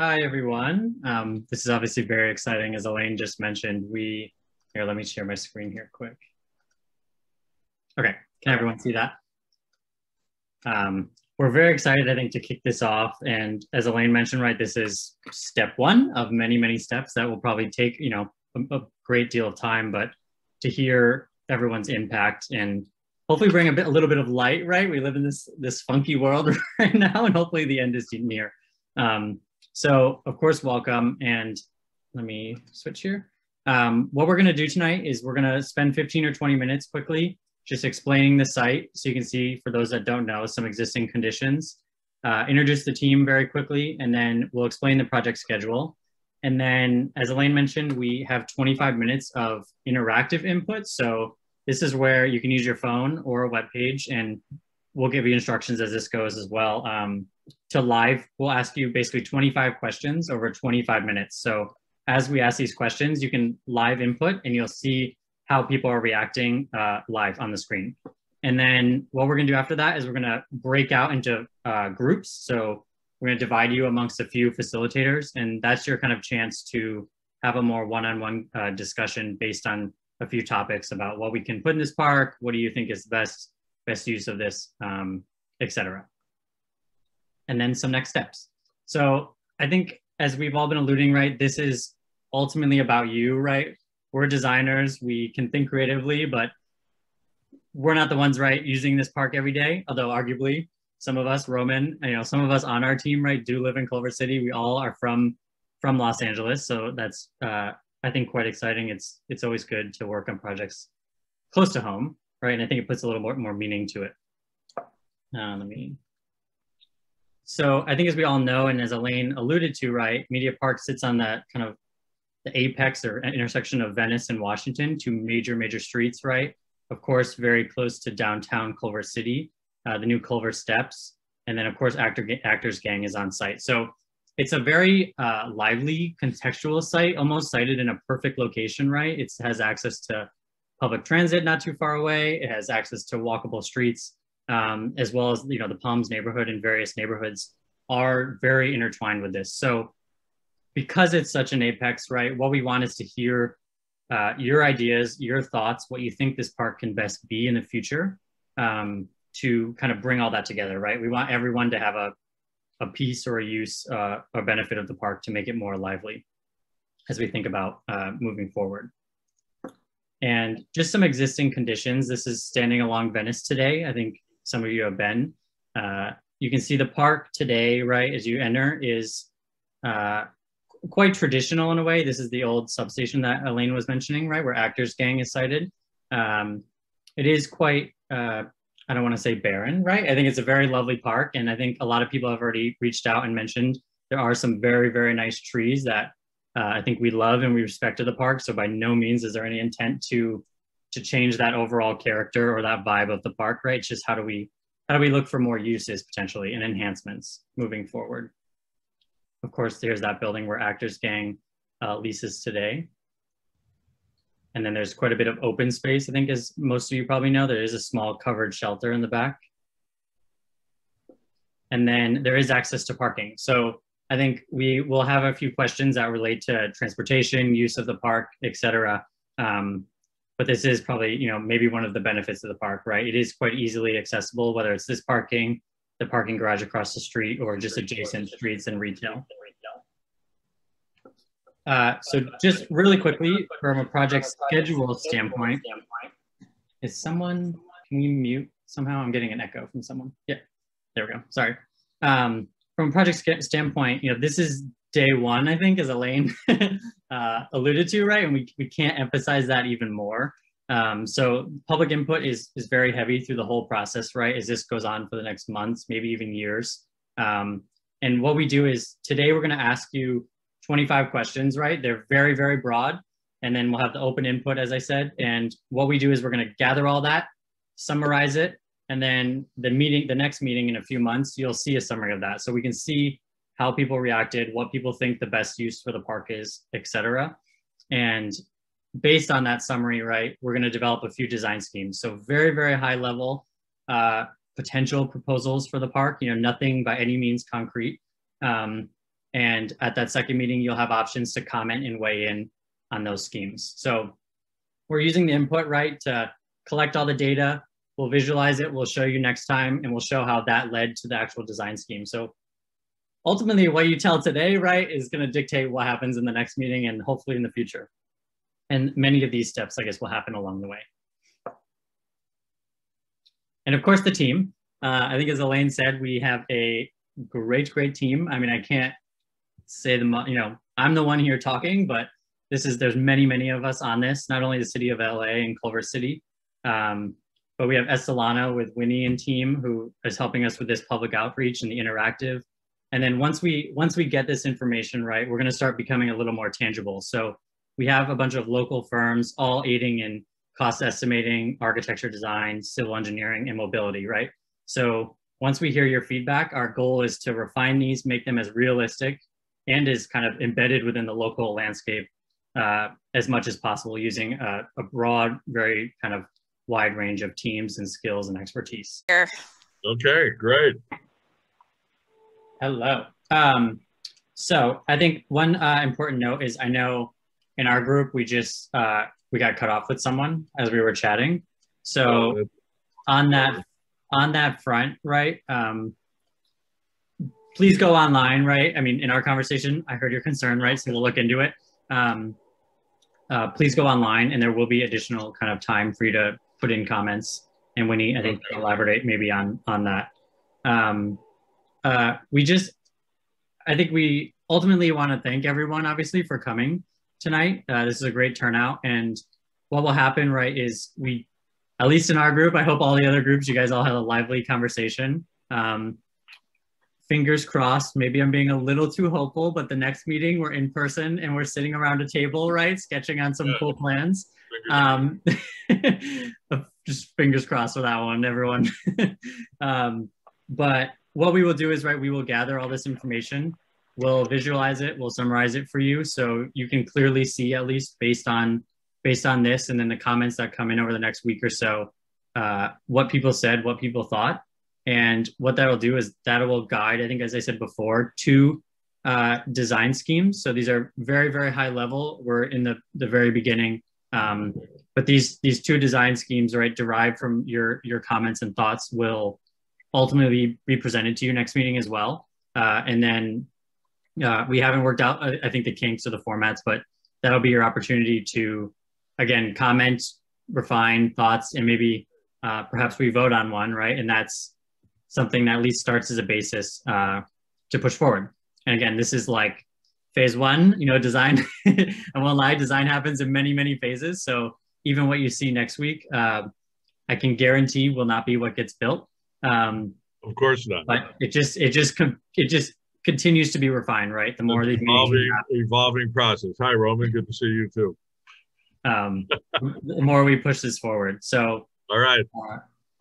Hi, everyone. This is obviously very exciting. As Elaine just mentioned, here, let me share my screen here quick. Okay, can everyone see that? We're very excited, I think, to kick this off. And as Elaine mentioned, right, this is step one of many, many steps that will probably take, a great deal of time, but to hear everyone's impact and hopefully bring a little bit of light, right? We live in this funky world right now, and hopefully the end is near. So of course, welcome. And let me switch here. What we're gonna do tonight is we're gonna spend 15 or 20 minutes quickly just explaining the site so you can see, for those that don't know, some existing conditions, introduce the team very quickly, and then we'll explain the project schedule. And then, as Elaine mentioned, we have 25 minutes of interactive input. So this is where you can use your phone or a web page, and we'll give you instructions as this goes as well. We'll ask you basically 25 questions over 25 minutes. So as we ask these questions, you can live input and you'll see how people are reacting live on the screen. And then what we're gonna do after that is we're gonna break out into groups. So we're gonna divide you amongst a few facilitators, and that's your kind of chance to have a more one-on-one discussion based on a few topics about what we can put in this park, what do you think is the best use of this, etc. And then some next steps. So I think, as we've all been alluding, right, this is ultimately about you, right? We're designers, we can think creatively, but we're not the ones, right, using this park every day. Although arguably some of us, Roman, some of us on our team, right, do live in Culver City. We all are from Los Angeles. So that's, I think, quite exciting. It's always good to work on projects close to home, right? And I think it puts a little more meaning to it. So I think, as we all know, and as Elaine alluded to, right, Media Park sits on that kind of the apex or intersection of Venice and Washington, two major streets, right? Of course, very close to downtown Culver City, the new Culver Steps, and then of course Actors Gang is on site. So it's a very lively, contextual site, almost sited in a perfect location, right? It has access to public transit not too far away. It has access to walkable streets, as well as, the Palms neighborhood and various neighborhoods are very intertwined with this. So because it's such an apex, right, what we want is to hear your ideas, your thoughts, what you think this park can best be in the future, to kind of bring all that together, right? We want everyone to have a piece or a use or benefit of the park to make it more lively as we think about moving forward. And just some existing conditions. This is standing along Venice today. I think some of you have been. You can see the park today, right, as you enter, is quite traditional in a way. This is the old substation that Elaine was mentioning, right, where Actors Gang is sited. It is quite, I don't want to say barren, right? I think it's a very lovely park, and I think a lot of people have already reached out and mentioned there are some very nice trees that I think we love and we respect to the park. So by no means is there any intent to change that overall character or that vibe of the park, right? It's just how do we look for more uses potentially and enhancements moving forward. Of course, there's that building where Actors Gang leases today. And then there's quite a bit of open space, I think, as most of you probably know. There is a small covered shelter in the back. And then there is access to parking. So I think we will have a few questions that relate to transportation, use of the park, et cetera. But this is probably, maybe one of the benefits of the park, right? It is quite easily accessible, whether it's this parking, the parking garage across the street, or just adjacent streets and retail. So just really quickly, from a project schedule standpoint, can we mute somehow? I'm getting an echo from someone. Yeah, there we go, sorry. From a project standpoint, this is day one, I think, as Elaine alluded to, right? And we can't emphasize that even more. So public input is very heavy through the whole process, right? As this goes on for the next months, maybe even years. And what we do is today we're gonna ask you 25 questions, right? They're very broad. And then we'll have the open input, as I said. And what we do is we're gonna gather all that, summarize it, and then the next meeting in a few months, you'll see a summary of that. So we can see how people reacted, what people think the best use for the park is, et cetera. And based on that summary, right, we're gonna develop a few design schemes. So very high level potential proposals for the park, nothing by any means concrete. And at that second meeting, you'll have options to comment and weigh in on those schemes. So we're using the input, right, to collect all the data. We'll visualize it, we'll show you next time, and we'll show how that led to the actual design scheme. So ultimately, what you tell today, right, is going to dictate what happens in the next meeting and hopefully in the future. And many of these steps, I guess, will happen along the way. And of course, the team. I think as Elaine said, we have a great team. I mean, I can't say them, you know, I'm the one here talking, but there's many of us on this, not only the city of LA and Culver City, but we have Estelana with Winnie and team who is helping us with this public outreach and the interactive. And then once we get this information right, we're going to start becoming a little more tangible. So we have a bunch of local firms all aiding in cost estimating, architecture design, civil engineering, and mobility, right? So once we hear your feedback, our goal is to refine these, make them as realistic and as kind of embedded within the local landscape as much as possible, using a broad, very kind of wide range of teams and skills and expertise. Okay, great. Hello. So I think one important note is I know in our group, we got cut off with someone as we were chatting. So on that front, right, please go online, right? I mean, in our conversation, I heard your concern, right? So we'll look into it. Please go online and there will be additional kind of time for you to put in comments. And Winnie, I think, elaborate maybe on that. I think we ultimately want to thank everyone, obviously, for coming tonight. This is a great turnout. And what will happen, right, is at least in our group, I hope all the other groups, you guys all had a lively conversation. Fingers crossed, maybe I'm being a little too hopeful, but the next meeting we're in person and we're sitting around a table, right, sketching on some cool plans. Just fingers crossed for that one, everyone. But what we will do is, right, we will gather all this information, we'll visualize it, we'll summarize it for you so you can clearly see, at least based on this and then the comments that come in over the next week or so, what people said, what people thought. And what that'll do is that will guide, I think, as I said before, 2 design schemes. So these are very high level. We're in the very beginning. But these 2 design schemes, right, derived from your comments and thoughts will ultimately be presented to you next meeting as well. And then we haven't worked out, I think, the kinks of the formats, but that'll be your opportunity to, again, comment, refine thoughts, and maybe perhaps we vote on one, right? And that's something that at least starts as a basis to push forward. And again, this is like phase 1, you know, design. I won't lie, design happens in many phases. So even what you see next week, I can guarantee will not be what gets built. Of course not. But it just continues to be refined, right? The more these evolving process. Hi, Roman. Good to see you too. The more we push this forward. So, all right.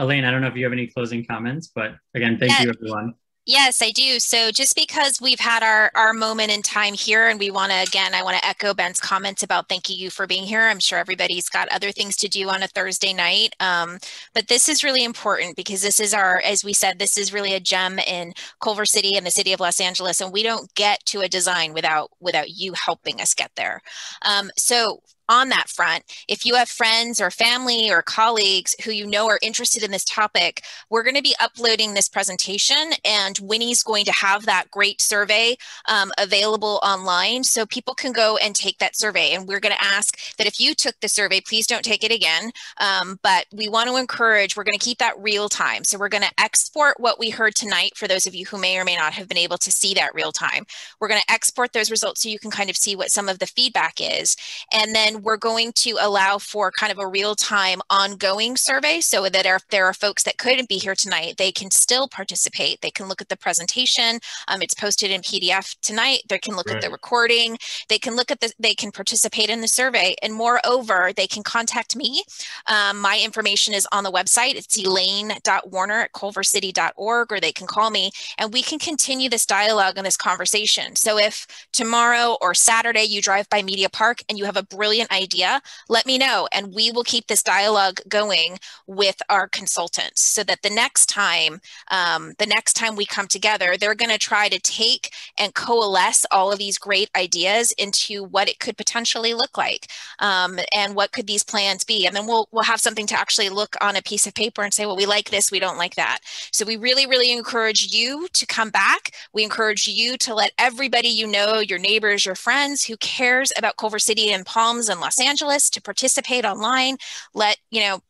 Elaine, I don't know if you have any closing comments, but again, thank you, everyone. Yes, I do. So just because we've had our moment in time here and I want to echo Ben's comments about thanking you for being here. I'm sure everybody's got other things to do on a Thursday night. But this is really important because this is as we said, this is really a gem in Culver City and the city of Los Angeles. And we don't get to a design without you helping us get there. So on that front, if you have friends or family or colleagues who you know are interested in this topic, we're going to be uploading this presentation and Winnie's going to have that great survey available online so people can go and take that survey. And we're going to ask that if you took the survey, please don't take it again. But we want to encourage, we're going to keep that real time. So we're going to export what we heard tonight for those of you who may or may not have been able to see that real time. We're going to export those results so you can kind of see what some of the feedback is. And then we're going to allow for kind of a real-time ongoing survey so that if there are folks that couldn't be here tonight, they can still participate. They can look at the presentation. It's posted in PDF tonight. They can look at the recording. They can they can participate in the survey. And moreover, they can contact me. My information is on the website. It's elaine.warner@culvercity.org, or they can call me and we can continue this dialogue and this conversation. So if tomorrow or Saturday you drive by Media Park and you have a brilliant brilliant idea, let me know, and we will keep this dialogue going with our consultants so that the next time we come together, they're going to try to take and coalesce all of these great ideas into what it could potentially look like, and what could these plans be. And then we'll have something to actually look on a piece of paper and say, well, we like this, we don't like that. So we really, really encourage you to come back. We encourage you to let everybody you know, your neighbors, your friends who cares about Culver City and Palms and Los Angeles, to participate online.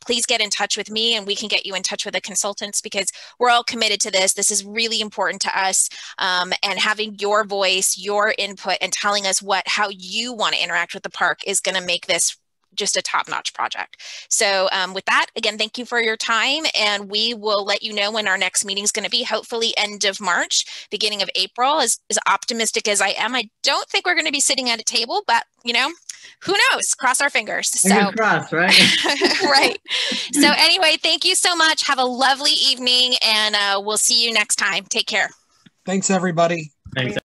Please get in touch with me and we can get you in touch with the consultants, because we're all committed to this. This is really important to us. And having your voice, your input, and telling us how you want to interact with the park is going to make this just a top-notch project. So with that, again, thank you for your time, and we will let you know when our next meeting is going to be, hopefully end of March, beginning of April. As optimistic as I am, I don't think we're going to be sitting at a table, but who knows? Cross our fingers. Fingers crossed, right? Right. So anyway, thank you so much. Have a lovely evening, and we'll see you next time. Take care. Thanks, everybody. Thanks.